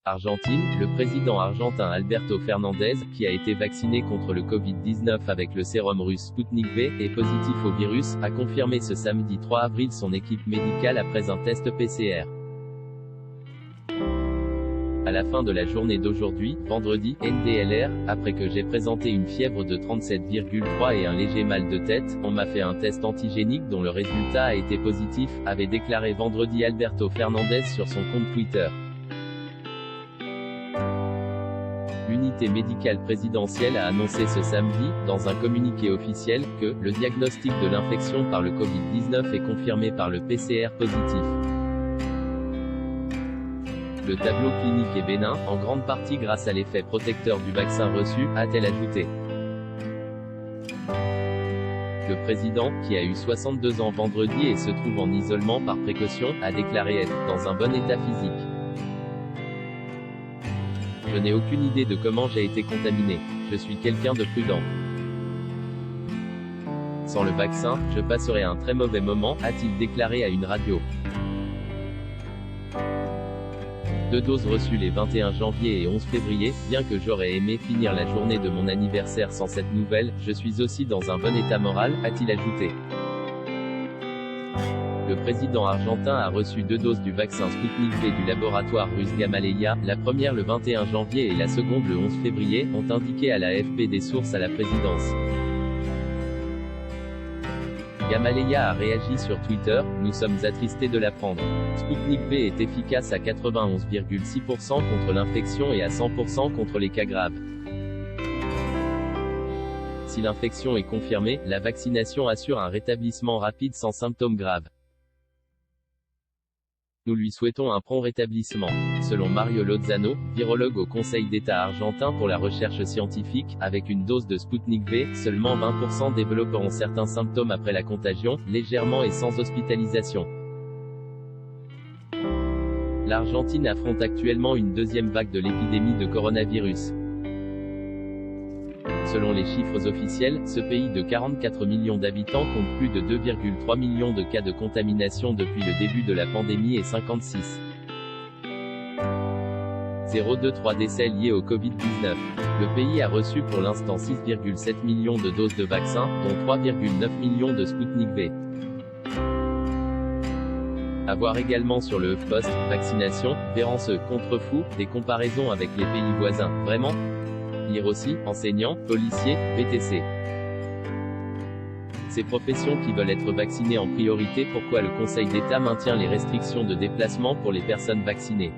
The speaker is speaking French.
Argentine, le président argentin Alberto Fernandez, qui a été vacciné contre le Covid-19 avec le sérum russe Sputnik V, est positif au virus, a confirmé ce samedi 3 avril son équipe médicale après un test PCR. À la fin de la journée d'aujourd'hui, vendredi, NDLR, après que j'ai présenté une fièvre de 37,3 et un léger mal de tête, on m'a fait un test antigénique dont le résultat a été positif, avait déclaré vendredi Alberto Fernandez sur son compte Twitter. L'unité médicale présidentielle a annoncé ce samedi, dans un communiqué officiel, que le diagnostic de l'infection par le Covid-19 est confirmé par le PCR positif. Le tableau clinique est bénin, en grande partie grâce à l'effet protecteur du vaccin reçu, a-t-elle ajouté. Le président, qui a eu 62 ans vendredi et se trouve en isolement par précaution, a déclaré être dans un bon état physique. Je n'ai aucune idée de comment j'ai été contaminé. Je suis quelqu'un de prudent. Sans le vaccin, je passerai un très mauvais moment, a-t-il déclaré à une radio. 2 doses reçues les 21 janvier et 11 février, bien que j'aurais aimé finir la journée de mon anniversaire sans cette nouvelle, je suis aussi dans un bon état moral, a-t-il ajouté. Le président argentin a reçu 2 doses du vaccin Sputnik V du laboratoire russe Gamaleya, la première le 21 janvier et la seconde le 11 février, ont indiqué à l'AFP des sources à la présidence. Gamaleya a réagi sur Twitter, « Nous sommes attristés de l'apprendre. Sputnik V est efficace à 91,6% contre l'infection et à 100% contre les cas graves. Si l'infection est confirmée, la vaccination assure un rétablissement rapide sans symptômes graves. Nous lui souhaitons un prompt rétablissement. » Selon Mario Lozano, virologue au Conseil d'État argentin pour la recherche scientifique, avec une dose de Sputnik V, seulement 20% développeront certains symptômes après la contagion, légèrement et sans hospitalisation. L'Argentine affronte actuellement une deuxième vague de l'épidémie de coronavirus. Selon les chiffres officiels, ce pays de 44 millions d'habitants compte plus de 2,3 millions de cas de contamination depuis le début de la pandémie et 0,3 décès liés au Covid-19. Le pays a reçu pour l'instant 6,7 millions de doses de vaccins, dont 3,9 millions de Sputnik V. À voir également sur le HuffPost, vaccination, Vérance contre-fou, des comparaisons avec les pays voisins, vraiment? Lire aussi, enseignants, policiers, VTC. Ces professions qui veulent être vaccinées en priorité. Pourquoi le Conseil d'État maintient les restrictions de déplacement pour les personnes vaccinées?